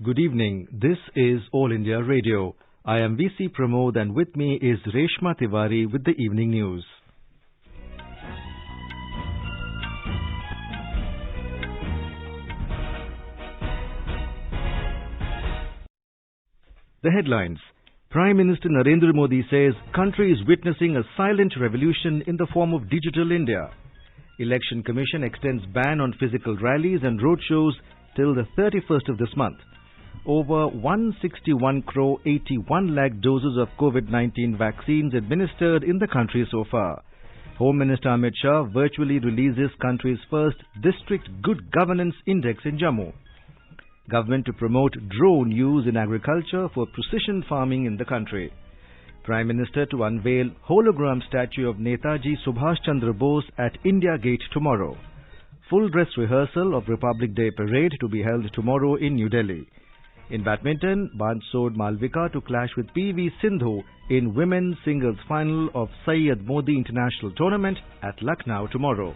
Good evening. This is All India Radio. I am VC Pramod and with me is Reshma Tiwari with the evening news. The headlines. Prime Minister Narendra Modi says country is witnessing a silent revolution in the form of Digital India. Election Commission extends ban on physical rallies and roadshows till the 31st of this month. Over 161 crore 81 lakh doses of COVID-19 vaccines administered in the country so far. Home Minister Amit Shah virtually releases country's first District Good Governance Index in Jammu. Government to promote drone use in agriculture for precision farming in the country. Prime Minister to unveil hologram statue of Netaji Subhash Chandra Bose at India Gate tomorrow. Full dress rehearsal of Republic Day parade to be held tomorrow in New Delhi. In badminton, Bansod Malvika to clash with PV Sindhu in women's singles final of Syed Modi International Tournament at Lucknow tomorrow.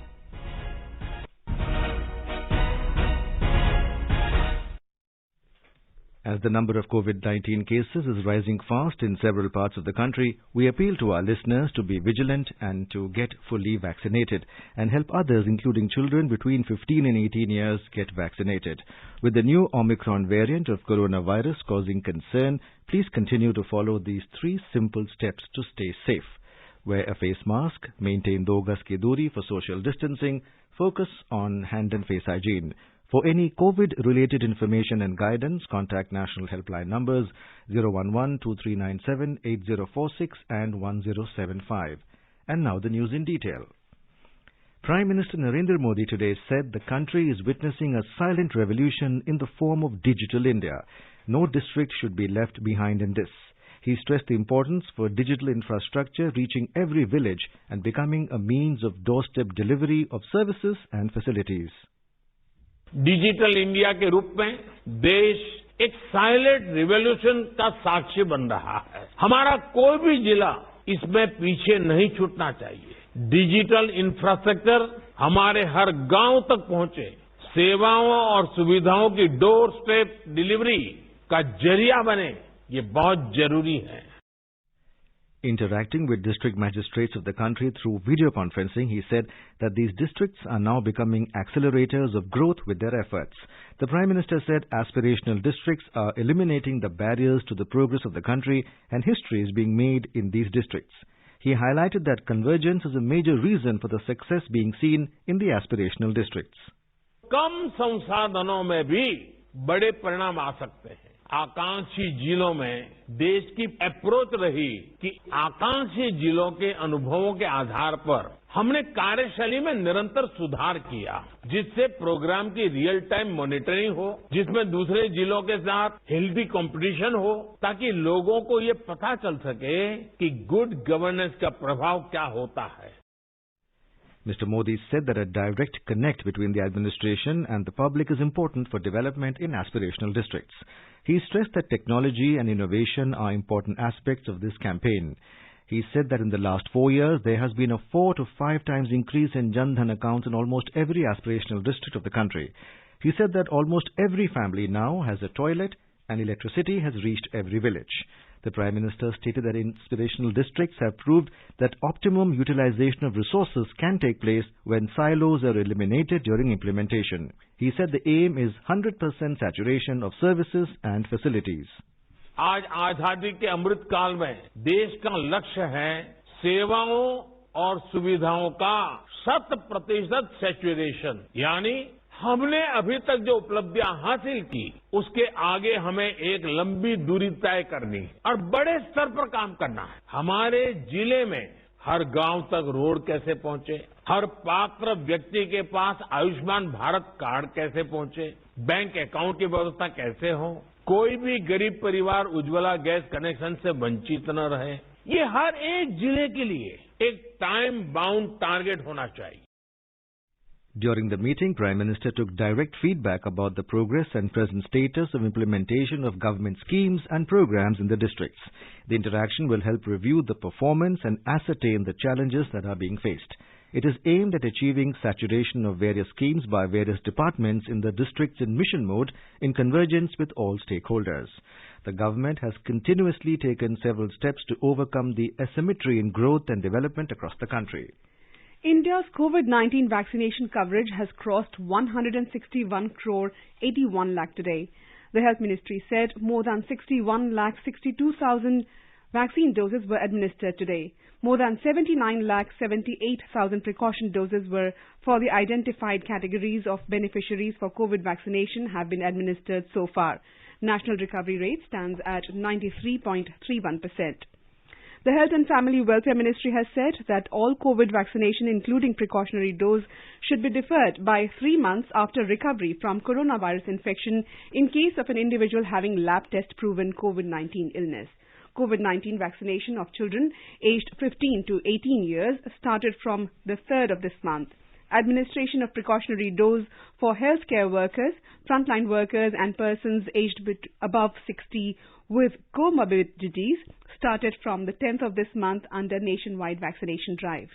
As the number of COVID-19 cases is rising fast in several parts of the country, we appeal to our listeners to be vigilant and to get fully vaccinated and help others, including children between 15 and 18 years, get vaccinated. With the new Omicron variant of coronavirus causing concern, please continue to follow these 3 simple steps to stay safe. Wear a face mask, maintain 2 gaz ki duri for social distancing, focus on hand and face hygiene. For any COVID-related information and guidance, contact national helpline numbers 011-2397-8046 and 1075. And now the news in detail. Prime Minister Narendra Modi today said the country is witnessing a silent revolution in the form of Digital India. No district should be left behind in this. He stressed the importance for digital infrastructure reaching every village and becoming a means of doorstep delivery of services and facilities. Digital India के रूप में देश एक silent revolution का साक्षी बन रहा है। हमारा कोई भी जिला इसमें पीछे नहीं छूटना चाहिए। डिजिटल इंफ्रास्ट्रक्चर हमारे हर गांव तक पहुंचे, सेवाओं और सुविधाओं की डोर स्टेप डिलीवरी का जरिया बने, ये बहुत जरूरी है। Interacting with district magistrates of the country through video conferencing, he said that these districts are now becoming accelerators of growth with their efforts. The Prime Minister said aspirational districts are eliminating the barriers to the progress of the country and history is being made in these districts. He highlighted that convergence is a major reason for the success being seen in the aspirational districts. कम संसाधनों में भी बड़े परिणाम आ सकते हैं। आकांक्षी जिलों में देश की अप्रोच रही कि आकांक्षी जिलों के अनुभवों के आधार पर हमने कार्यशैली में निरंतर सुधार किया, जिससे प्रोग्राम की रियल टाइम मॉनिटरिंग हो, जिसमें दूसरे जिलों के साथ हेल्दी कंपटीशन हो, ताकि लोगों को ये पता चल सके कि गुड गवर्नेंस का प्रभाव क्या होता है। Mr. Modi said that a direct connect between the administration and the public is important for development in aspirational districts. He stressed that technology and innovation are important aspects of this campaign. He said that in the last 4 years, there has been a 4 to 5 times increase in Jan Dhan accounts in almost every aspirational district of the country. He said that almost every family now has a toilet and electricity has reached every village. The Prime Minister stated that inspirational districts have proved that optimum utilization of resources can take place when silos are eliminated during implementation. He said the aim is 100% saturation of services and facilities. आज आजादी के अमृत काल में देश का लक्ष्य है सेवाओं और सुविधाओं का 100% सैचुरेशन, यानी हमने अभी तक जो उपलब्धियां हासिल की उसके आगे हमें एक लंबी दूरी तय करनी और बड़े स्तर पर काम करना है। हमारे जिले में हर गांव तक रोड कैसे पहुंचे, हर पात्र व्यक्ति के पास आयुष्मान भारत कार्ड कैसे पहुंचे, बैंक अकाउंट की व्यवस्था कैसे हो, कोई भी गरीब परिवार उज्ज्वला गैस कनेक्शन से वंचित न रहे, ये हर एक जिले के लिए एक टाइम बाउंड टारगेट होना चाहिए। During the meeting, Prime Minister took direct feedback about the progress and present status of implementation of government schemes and programs in the districts. The interaction will help review the performance and ascertain the challenges that are being faced. It is aimed at achieving saturation of various schemes by various departments in the districts in mission mode in convergence with all stakeholders. The government has continuously taken several steps to overcome the asymmetry in growth and development across the country. India's COVID-19 vaccination coverage has crossed 161 crore 81 lakh today. The Health Ministry said more than 61 lakh 62,000 vaccine doses were administered today. More than 79 lakh 78,000 precaution doses were for the identified categories of beneficiaries for COVID vaccination have been administered so far. National recovery rate stands at 93.31%. The Health and Family Welfare Ministry has said that all COVID vaccination, including precautionary dose, should be deferred by 3 months after recovery from coronavirus infection in case of an individual having lab test proven COVID-19 illness. COVID-19 vaccination of children aged 15 to 18 years started from the 3rd of this month. Administration of precautionary dose for healthcare workers, frontline workers and persons aged above 60 with comorbidities started from the 10th of this month under nationwide vaccination drive.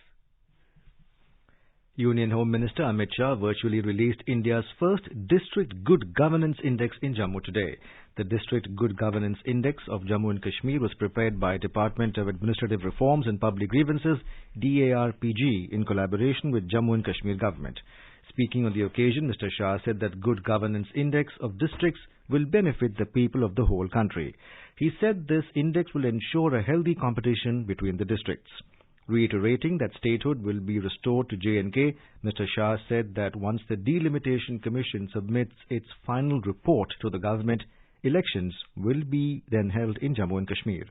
Union Home Minister Amit Shah virtually released India's first District Good Governance Index in Jammu today. The District Good Governance Index of Jammu and Kashmir was prepared by Department of Administrative Reforms and Public Grievances, DARPG, in collaboration with Jammu and Kashmir government. Speaking on the occasion, Mr. Shah said that Good Governance Index of districts will benefit the people of the whole country. He said this index will ensure a healthy competition between the districts. Reiterating that statehood will be restored to J&K, Mr. Shah said that once the Delimitation Commission submits its final report to the government, elections will be then held in Jammu and Kashmir.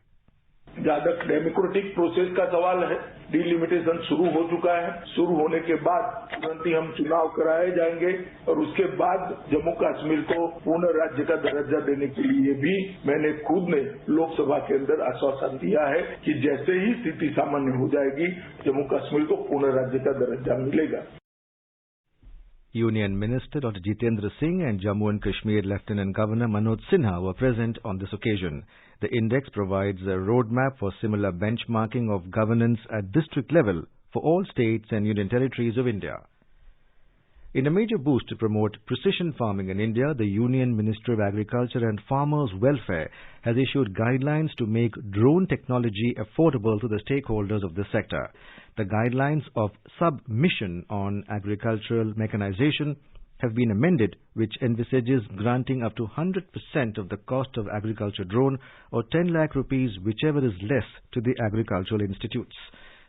ज्यादा democratic process का सवाल है। Delimitation शुरू हो चुका है। शुरू होने के बाद तुरंत ही हम चुनाव कराए जाएंगे और उसके बाद जम्मू कश्मीर को पूर्ण राज्य का दर्जा देने के लिए भी मैंने खुद ने लोकसभा के अंदर आश्वासन दिया है कि जैसे ही स्थिति सामान्य हो जाएगी जम्मू कश्मीर को पूर्ण राज्य का दर्जा मिलेगा। Union Minister Dr. Jitendra Singh and Jammu and Kashmir Lieutenant Governor Manoj Sinha were present on this occasion. The index provides a roadmap for similar benchmarking of governance at district level for all states and union territories of India. In a major boost to promote precision farming in India, the Union Ministry of Agriculture and Farmers' Welfare has issued guidelines to make drone technology affordable to the stakeholders of the sector. The guidelines of Submission on Agricultural Mechanization have been amended, which envisages granting up to 100% of the cost of agriculture drone or 10 lakh rupees, whichever is less, to the agricultural institutes.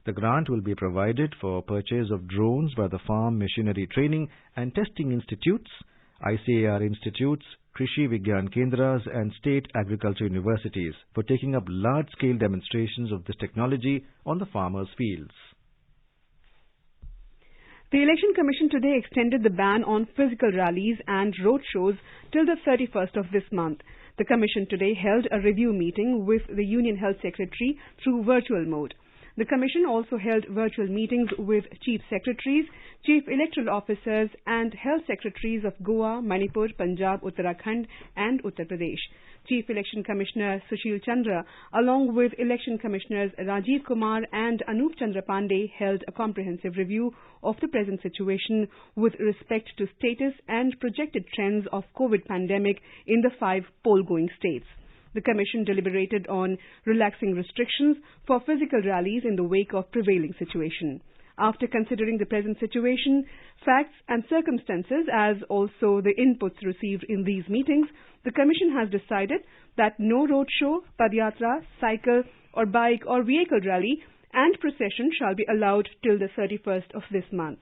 The grant will be provided for purchase of drones by the Farm Machinery Training and Testing Institutes, ICAR institutes, Krishi Vigyan Kendras and state agriculture universities for taking up large-scale demonstrations of this technology on the farmers' fields. The Election Commission today extended the ban on physical rallies and road shows till the 31st of this month. The Commission today held a review meeting with the Union Health Secretary through virtual mode. The Commission also held virtual meetings with Chief Secretaries, Chief Electoral Officers and Health Secretaries of Goa, Manipur, Punjab, Uttarakhand and Uttar Pradesh. Chief Election Commissioner Sushil Chandra, along with Election Commissioners Rajiv Kumar and Anup Chandra Pandey, held a comprehensive review of the present situation with respect to status and projected trends of COVID pandemic in the 5 poll-going states. The Commission deliberated on relaxing restrictions for physical rallies in the wake of prevailing situation. After considering the present situation, facts and circumstances as also the inputs received in these meetings, the Commission has decided that no roadshow, padyatra, cycle or bike or vehicle rally and procession shall be allowed till the 31st of this month.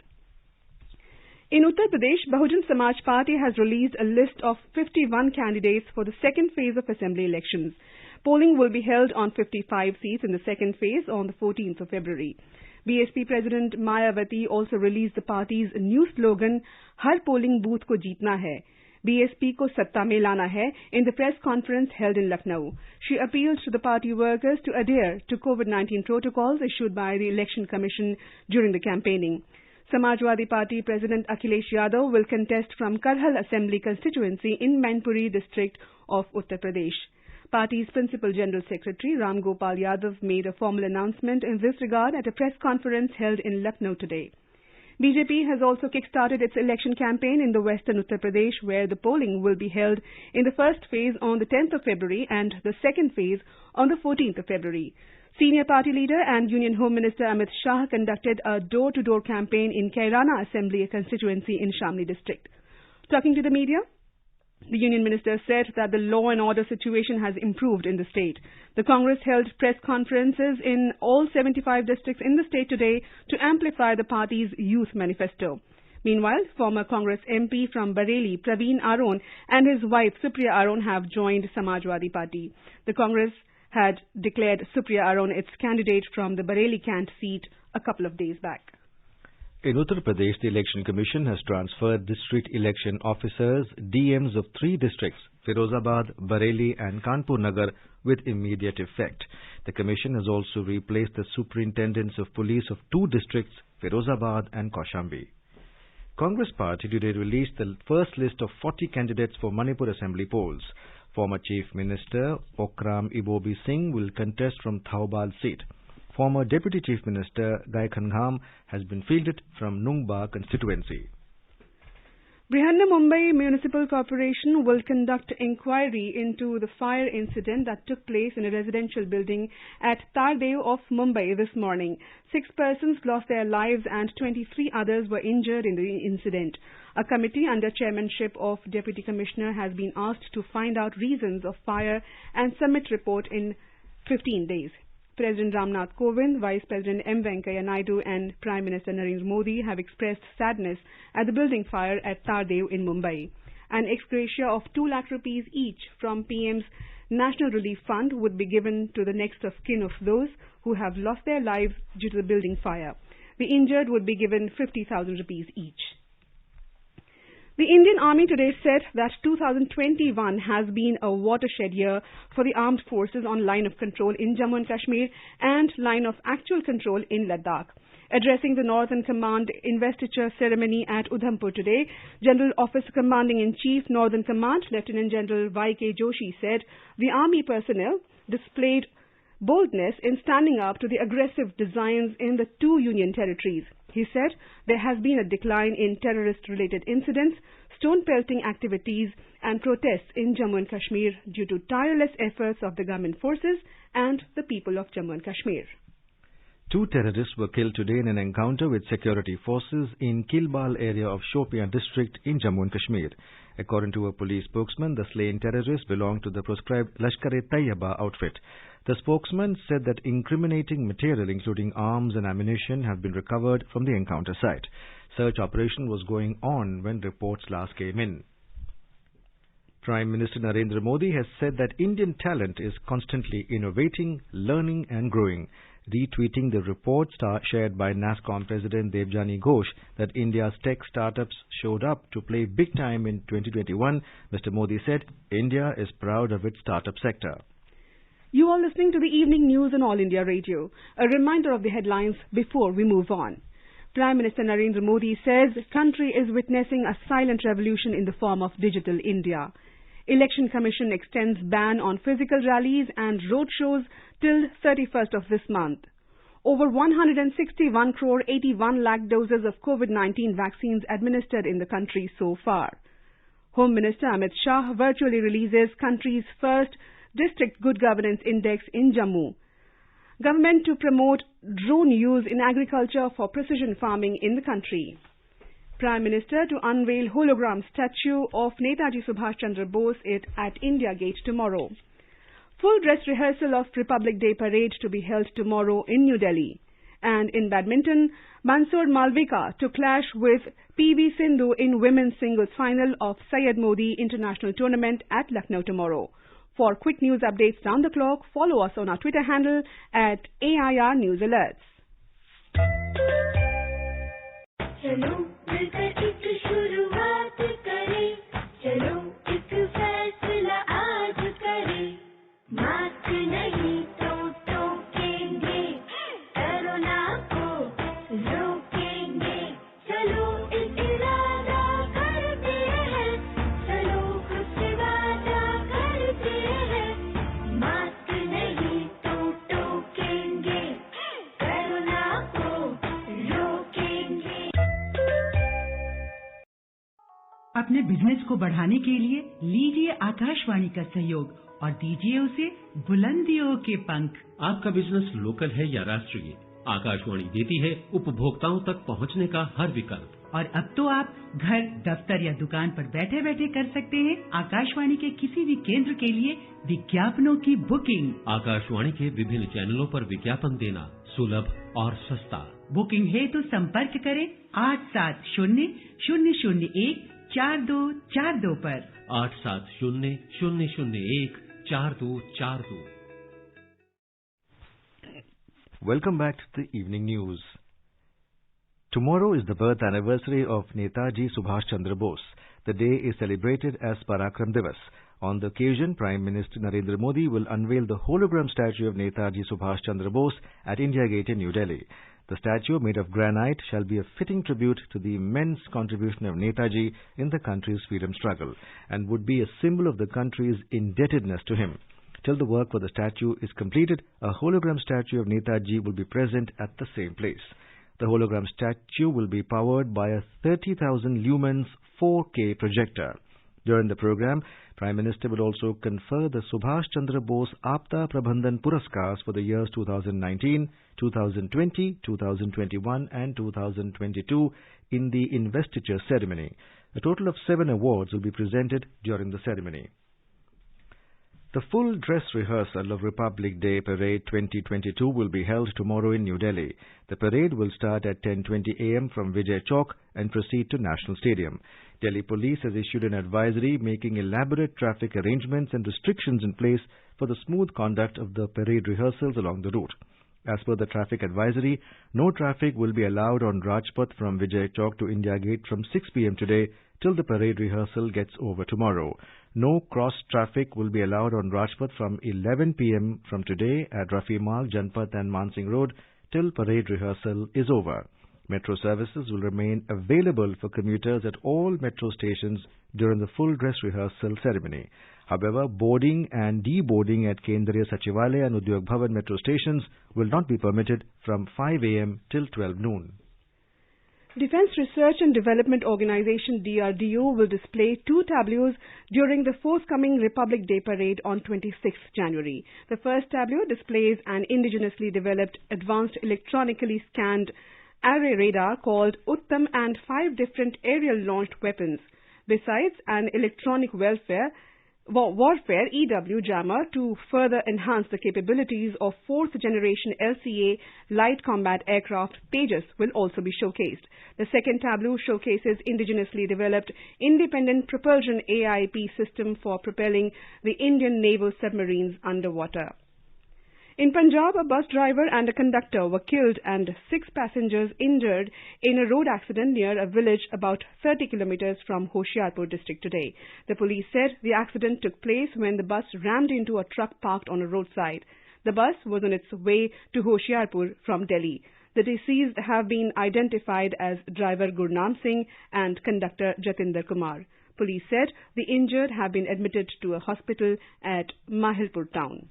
In Uttar Pradesh, Bahujan Samaj Party has released a list of 51 candidates for the second phase of assembly elections. Polling will be held on 55 seats in the second phase on the 14th of February. BSP President Mayawati also released the party's new slogan, Har polling booth ko jeetna hai. BSP ko satta mein lana hai in the press conference held in Lucknow. She appealed to the party workers to adhere to COVID-19 protocols issued by the Election Commission during the campaigning. Samajwadi Party President Akhilesh Yadav will contest from Karhal Assembly constituency in Mainpuri district of Uttar Pradesh. Party's Principal General Secretary Ram Gopal Yadav made a formal announcement in this regard at a press conference held in Lucknow today. BJP has also kick-started its election campaign in the western Uttar Pradesh, where the polling will be held in the first phase on the 10th of February and the second phase on the 14th of February. Senior party leader and Union Home Minister Amit Shah conducted a door-to-door campaign in Kairana Assembly constituency in Shamli district. Talking to the media, the Union Minister said that the law and order situation has improved in the state. The Congress held press conferences in all 75 districts in the state today to amplify the party's youth manifesto. Meanwhile, former Congress MP from Bareilly, Praveen Aron, and his wife Supriya Aron have joined Samajwadi Party. The Congress had declared Supriya Aron its candidate from the Bareilly Cant seat a couple of days back. In Uttar Pradesh, the Election Commission has transferred district election officers, DMs of 3 districts, Firozabad, Bareilly and Kanpur Nagar, with immediate effect. The Commission has also replaced the superintendents of police of 2 districts, Firozabad and Kaushambi. Congress Party today released the first list of 40 candidates for Manipur Assembly polls. Former Chief Minister Pokram Ibobi Singh will contest from Thaubal seat. Former Deputy Chief Minister Gai Khangham has been fielded from Nungba constituency. Brihanna Mumbai Municipal Corporation will conduct inquiry into the fire incident that took place in a residential building at Tardev of Mumbai this morning. 6 persons lost their lives and 23 others were injured in the incident. A committee under chairmanship of Deputy Commissioner has been asked to find out reasons of fire and submit report in 15 days. President Ramnath Kovind, Vice President M. Venkaiah Naidu and Prime Minister Narendra Modi have expressed sadness at the building fire at Tardev in Mumbai. An ex gratia of 2 lakh rupees each from PM's National Relief Fund would be given to the next of kin of those who have lost their lives due to the building fire. The injured would be given 50,000 rupees each. The Indian Army today said that 2021 has been a watershed year for the armed forces on line of control in Jammu and Kashmir and line of actual control in Ladakh. Addressing the Northern Command investiture ceremony at Udhampur today, General Officer Commanding-in-Chief, Northern Command, Lieutenant General Y.K. Joshi said the Army personnel displayed boldness in standing up to the aggressive designs in the 2 union territories. He said there has been a decline in terrorist-related incidents, stone-pelting activities and protests in Jammu and Kashmir due to tireless efforts of the government forces and the people of Jammu and Kashmir. 2 terrorists were killed today in an encounter with security forces in Kilbal area of Shopian district in Jammu and Kashmir. According to a police spokesman, the slain terrorists belonged to the proscribed Lashkar-e-Taiba outfit. The spokesman said that incriminating material including arms and ammunition have been recovered from the encounter site. Search operation was going on when reports last came in. Prime Minister Narendra Modi has said that Indian talent is constantly innovating, learning and growing. Retweeting the report shared by NASSCOM President Debjani Ghosh that India's tech startups showed up to play big time in 2021, Mr. Modi said India is proud of its startup sector. You are listening to the evening news on All India Radio. A reminder of the headlines before we move on. Prime Minister Narendra Modi says the country is witnessing a silent revolution in the form of Digital India. Election Commission extends ban on physical rallies and road shows till 31st of this month. Over 161 crore 81 lakh doses of COVID-19 vaccines administered in the country so far. Home Minister Amit Shah virtually releases country's first District Good Governance Index in Jammu. Government to promote drone use in agriculture for precision farming in the country. Prime Minister to unveil hologram statue of Netaji Subhash Chandra Bose at India Gate tomorrow. Full dress rehearsal of Republic Day parade to be held tomorrow in New Delhi. And in badminton, Mansoor Malvika to clash with PV Sindhu in women's singles final of Syed Modi International Tournament at Lucknow tomorrow. For quick news updates round the clock, follow us on our Twitter handle at AIR News Alerts. चलो मिलकर एक शुरुआत करें, चलो एक फैसला आज करें, मास्क नहीं तो टोकेंगे, कोरोना को रोकेंगे, चलो एक इरादा करते हैं, चलो खुद से वादा करते हैं, मास्क नहीं तो टोकेंगे, कोरोना को रोकेंगे. अपने बिजनेस को बढ़ाने के लिए लीजिए आकाशवाणी का सहयोग और दीजिए उसे बुलंदियों के पंख। आपका बिजनेस लोकल है या राष्ट्रीय, आकाशवाणी देती है उपभोक्ताओं तक पहुंचने का हर विकल्प। और अब तो आप घर, दफ्तर या दुकान पर बैठे बैठे कर सकते हैं आकाशवाणी के किसी भी केंद्र के लिए विज्ञापनों की बुकिंग। आकाशवाणी के विभिन्न चैनलों पर विज्ञापन देना सुलभ और सस्ता। बुकिंग है तो संपर्क करें 8700014242 पर। 8700014242। Welcome back to the evening news. Tomorrow is the birth anniversary of Netaji Subhash Chandra Bose. The day is celebrated as Parakram Divas. On the occasion, Prime Minister Narendra Modi will unveil the hologram statue of Netaji Subhash Chandra Bose at India Gate in New Delhi. The statue, made of granite, shall be a fitting tribute to the immense contribution of Netaji in the country's freedom struggle and would be a symbol of the country's indebtedness to him. Till the work for the statue is completed, a hologram statue of Netaji will be present at the same place. The hologram statue will be powered by a 30,000 lumens 4K projector. During the program, Prime Minister will also confer the Subhash Chandra Bose Aapda Prabandhan Puraskars for the years 2019, 2020, 2021 and 2022 in the investiture ceremony. A total of 7 awards will be presented during the ceremony. The full dress rehearsal of Republic Day Parade 2022 will be held tomorrow in New Delhi. The parade will start at 10:20 a.m. from Vijay Chowk and proceed to National Stadium. Delhi Police has issued an advisory making elaborate traffic arrangements and restrictions in place for the smooth conduct of the parade rehearsals along the route. As per the traffic advisory, no traffic will be allowed on Rajpath from Vijay Chowk to India Gate from 6 p.m. today till the parade rehearsal gets over tomorrow. No cross traffic will be allowed on Rajpath from 11 p.m. from today at Rafi Marg, Janpath and Mansingh Road till parade rehearsal is over. Metro services will remain available for commuters at all metro stations during the full dress rehearsal ceremony. However, boarding and deboarding at Kendriya Sachivalaya and Udyog Bhavan metro stations will not be permitted from 5 a.m. till 12 noon. Defence Research and Development Organisation DRDO will display 2 tableaus during the forthcoming Republic Day Parade on 26th January. The first tableau displays an indigenously developed advanced electronically scanned array radar called Uttam and 5 different aerial launched weapons. Besides an electronic warfare EW jammer to further enhance the capabilities of 4th generation LCA light combat aircraft Tejas will also be showcased. The second tableau showcases indigenously developed independent propulsion AIP system for propelling the Indian naval submarines underwater. In Punjab, a bus driver and a conductor were killed and 6 passengers injured in a road accident near a village about 30 kilometers from Hoshiarpur district today. The police said the accident took place when the bus rammed into a truck parked on a roadside. The bus was on its way to Hoshiarpur from Delhi. The deceased have been identified as driver Gurnam Singh and conductor Jatinder Kumar. Police said the injured have been admitted to a hospital at Mahilpur town.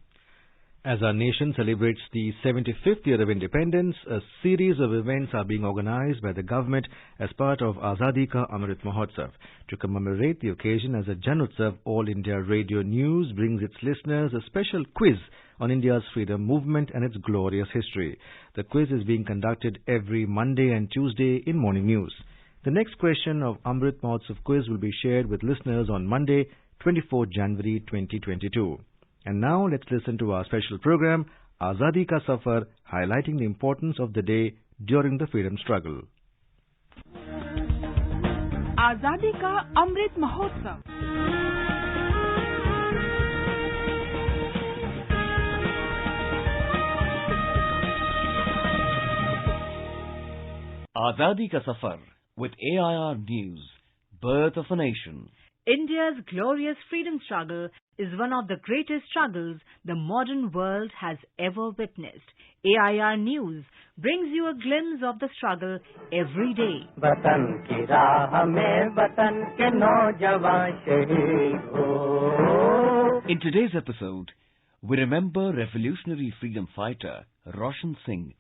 As our nation celebrates the 75th year of independence, a series of events are being organized by the government as part of Azadi Ka Amrit Mahotsav. To commemorate the occasion, as a Jan Utsav, All India Radio News brings its listeners a special quiz on India's freedom movement and its glorious history. The quiz is being conducted every Monday and Tuesday in Morning News. The next question of Amrit Mahotsav quiz will be shared with listeners on Monday, 24 January 2022. And now let's listen to our special program, Azadi Ka Safar, highlighting the importance of the day during the freedom struggle. Azadi Ka Amrit Mahotsav. Azadi Ka Safar with AIR News, Birth of a Nation. India's glorious freedom struggle is one of the greatest struggles the modern world has ever witnessed. AIR News brings you a glimpse of the struggle every day. In today's episode, we remember revolutionary freedom fighter Roshan Singh,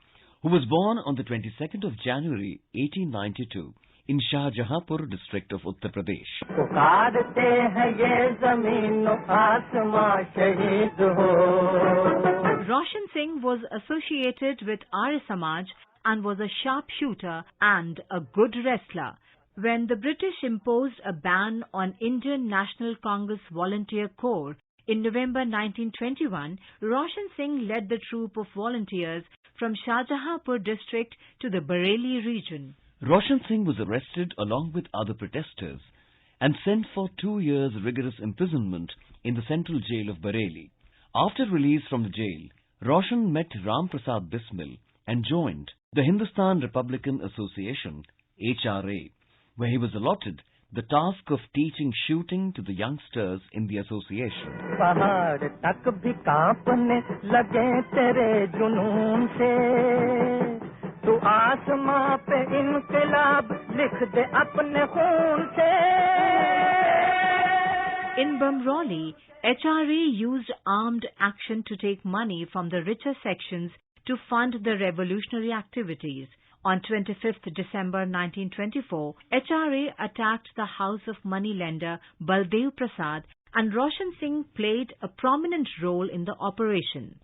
who was born on the 22nd of January 1892 in Shahjahanpur district of Uttar Pradesh. Roshan Singh was associated with Arya Samaj and was a sharpshooter and a good wrestler. When the British imposed a ban on Indian National Congress Volunteer Corps in November 1921, Roshan Singh led the troop of volunteers from Shahjahanpur district to the Bareilly region. Roshan Singh was arrested along with other protesters and sent for 2 years rigorous imprisonment in the central jail of Bareilly. After release from the jail, Roshan met Ram Prasad Bismil and joined the Hindustan Republican Association, HRA, where he was allotted the task of teaching shooting to the youngsters in the association. In Bamroli, HRA used armed action to take money from the richer sections to fund the revolutionary activities. On 25th December 1924, HRA attacked the house of moneylender Baldev Prasad, and Roshan Singh played a prominent role in the operation.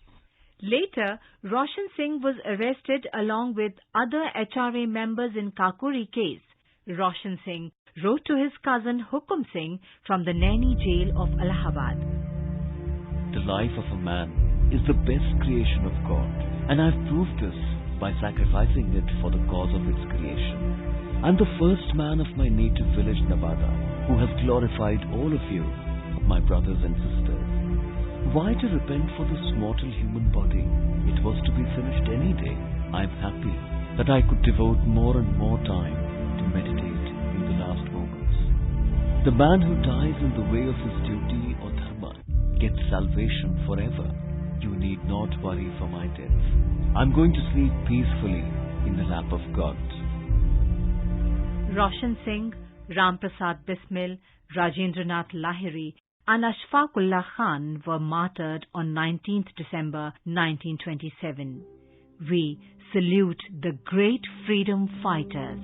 Later, Roshan Singh was arrested along with other HRA members in Kakuri case. Roshan Singh wrote to his cousin Hukum Singh from the Naini jail of Allahabad. The life of a man is the best creation of God, and I've proved this by sacrificing it for the cause of its creation. I'm the first man of my native village Nevada who has glorified all of you, my brothers and sisters. Why to repent for this mortal human body? It was to be finished any day. I'm happy that I could devote more and more time to meditate in the last moments. The man who dies in the way of his duty or dharma gets salvation forever. You need not worry for my death. I'm going to sleep peacefully in the lap of God. Roshan Singh, Ram Prasad Bismil, Rajendranath Lahiri and Ashfaqullah Khan were martyred on 19th December 1927. We salute the great freedom fighters.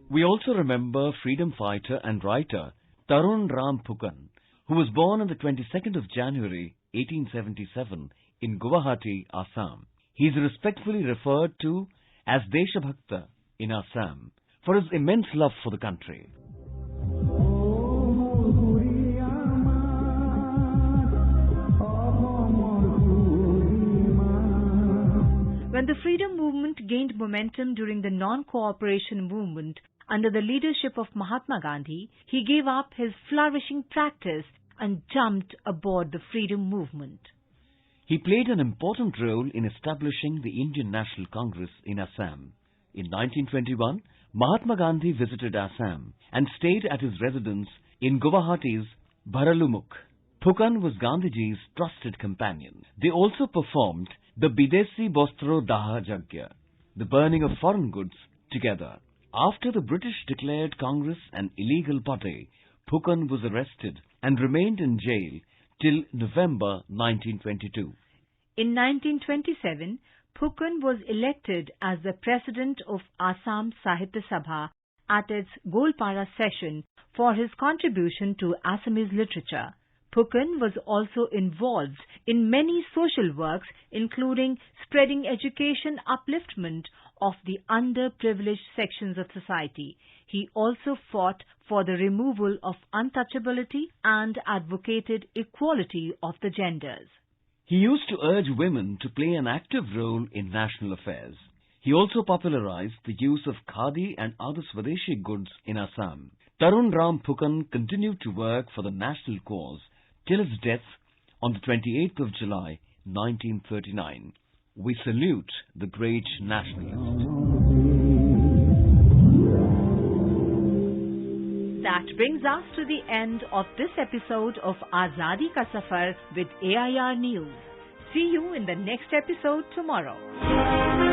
We also remember freedom fighter and writer Tarun Ram Phukan, who was born on the 22nd of January 1877 in Guwahati, Assam. He is respectfully referred to as Deshabhakta in Assam for his immense love for the country. When the freedom movement gained momentum during the non-cooperation movement under the leadership of Mahatma Gandhi, he gave up his flourishing practice and jumped aboard the freedom movement. He played an important role in establishing the Indian National Congress in Assam. In 1921, Mahatma Gandhi visited Assam and stayed at his residence in Guwahati's Bharalumukh. Phukan was Gandhiji's trusted companion. They also performed the Bidesi Bostro Daha Jagya, the burning of foreign goods, together. After the British declared Congress an illegal body, Phukan was arrested and remained in jail till November 1922. In 1927, Phukan was elected as the president of Assam Sahitya Sabha at its Golpara session for his contribution to Assamese literature. Phukan was also involved in many social works, including spreading education upliftment of the underprivileged sections of society. He also fought for the removal of untouchability and advocated equality of the genders. He used to urge women to play an active role in national affairs. He also popularized the use of khadi and other Swadeshi goods in Assam. Tarun Ram Phukan continued to work for the national cause till his death on the 28th of July 1939. We salute the great nationalist. That brings us to the end of this episode of Azadi Ka Safar with AIR News. See you in the next episode tomorrow.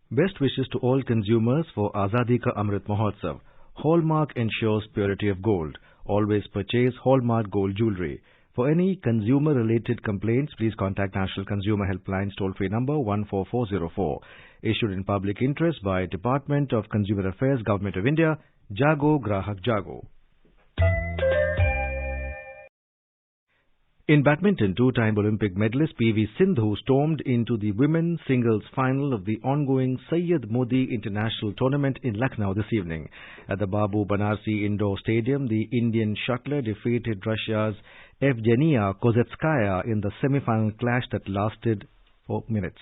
Best wishes to all consumers for Azadi Ka Amrit Mahotsav. Hallmark ensures purity of gold. Always purchase Hallmark gold jewelry. For any consumer-related complaints, please contact National Consumer Helpline's toll-free number 14404. Issued in public interest by Department of Consumer Affairs, Government of India, Jago Grahak Jago. In badminton, two-time Olympic medalist PV Sindhu stormed into the women's singles final of the ongoing Syed Modi International Tournament in Lucknow this evening. At the Babu Banarsi Indoor Stadium, the Indian shuttler defeated Russia's Evgenia Kozetskaya in the semi-final clash that lasted 4 minutes.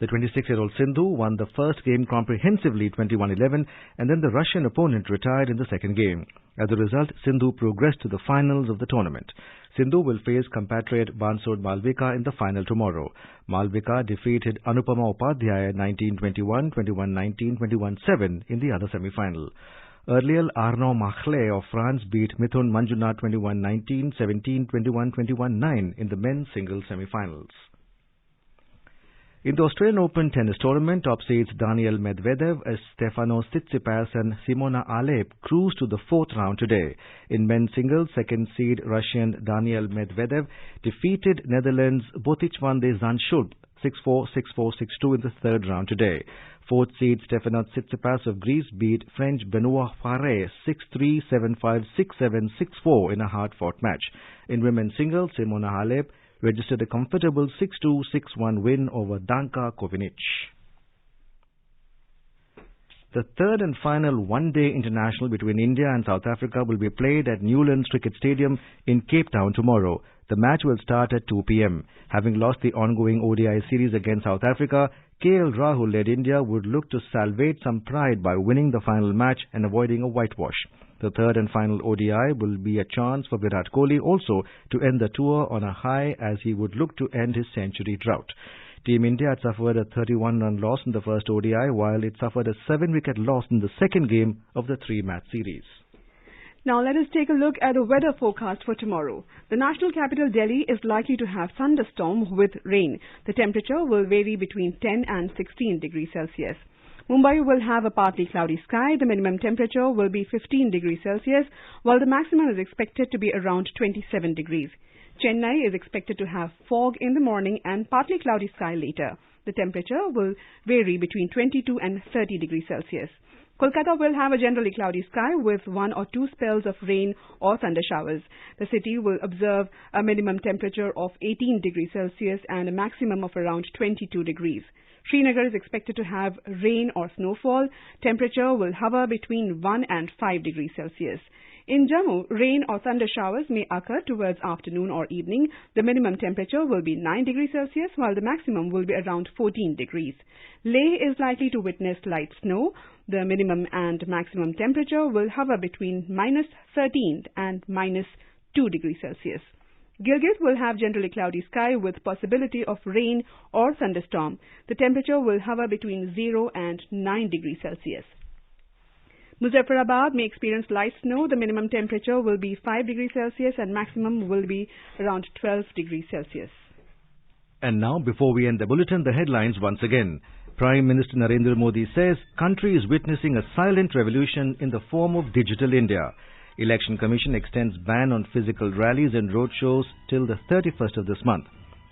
The 26-year-old Sindhu won the first game comprehensively 21-11, and then the Russian opponent retired in the second game. As a result, Sindhu progressed to the finals of the tournament. Sindhu will face compatriot Bansod Malvika in the final tomorrow. Malvika defeated Anupama Upadhyaya 19-21, 21-19, 21-7 in the other semi-final. Earlier, Arnaud Machle of France beat Mithun Manjunath 21-19, 17-21, 21-9 in the men's singles semi-finals. In the Australian Open tennis tournament, top seeds Daniil Medvedev, Stefanos Tsitsipas and Simona Halep cruised to the fourth round today. In men's singles, second seed Russian Daniil Medvedev defeated Netherlands' Boticwande Zandschulp 6-4, 6-4, 6-2 in the third round today. Fourth seed Stefanos Tsitsipas of Greece beat French Benoit Paire 6-3, 7-5, 6-7, 6-4 in a hard-fought match. In women's singles, Simona Halep registered a comfortable 6-2, 6-1 win over Danka Kovinic. The third and final one-day international between India and South Africa will be played at Newlands Cricket Stadium in Cape Town tomorrow. The match will start at 2 p.m. Having lost the ongoing ODI series against South Africa, KL Rahul-led India would look to salvage some pride by winning the final match and avoiding a whitewash. The third and final ODI will be a chance for Virat Kohli also to end the tour on a high as he would look to end his century drought. Team India had suffered a 31-run loss in the first ODI while it suffered a 7-wicket loss in the second game of the 3-match series. Now let us take a look at the weather forecast for tomorrow. The national capital Delhi is likely to have thunderstorm with rain. The temperature will vary between 10 and 16 degrees Celsius. Mumbai will have a partly cloudy sky. The minimum temperature will be 15 degrees Celsius, while the maximum is expected to be around 27 degrees. Chennai is expected to have fog in the morning and partly cloudy sky later. The temperature will vary between 22 and 30 degrees Celsius. Kolkata will have a generally cloudy sky with 1 or 2 spells of rain or thunder showers. The city will observe a minimum temperature of 18 degrees Celsius and a maximum of around 22 degrees. Srinagar is expected to have rain or snowfall. Temperature will hover between 1 and 5 degrees Celsius. In Jammu, rain or thunder showers may occur towards afternoon or evening. The minimum temperature will be 9 degrees Celsius while the maximum will be around 14 degrees. Leh is likely to witness light snow. The minimum and maximum temperature will hover between minus 13 and minus 2 degrees Celsius. Gilgit will have generally cloudy sky with possibility of rain or thunderstorm. The temperature will hover between 0 and 9 degrees Celsius. Muzaffarabad may experience light snow. The minimum temperature will be 5 degrees Celsius and maximum will be around 12 degrees Celsius. And now, before we end the bulletin, the headlines once again. Prime Minister Narendra Modi says country is witnessing a silent revolution in the form of Digital India. Election Commission extends ban on physical rallies and roadshows till the 31st of this month.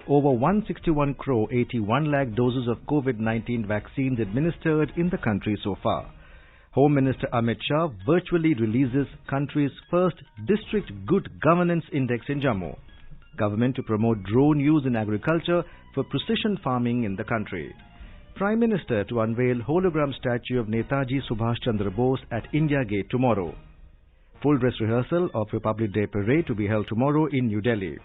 Over 161 crore 81 lakh doses of COVID-19 vaccines administered in the country so far. Home Minister Amit Shah virtually releases country's first District Good Governance Index in Jammu. Government to promote drone use in agriculture for precision farming in the country. Prime Minister to unveil hologram statue of Netaji Subhash Chandra Bose at India Gate tomorrow. Full dress rehearsal of Republic Day Parade to be held tomorrow in New Delhi.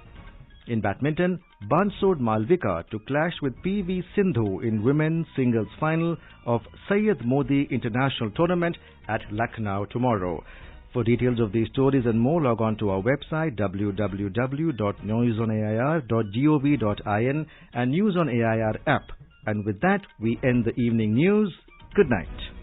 In badminton, Bansod Malvika to clash with PV Sindhu in women's singles final of Syed Modi International Tournament at Lucknow tomorrow. For details of these stories and more, log on to our website www.newsonair.gov.in and News on AIR app. And with that, we end the evening news. Good night.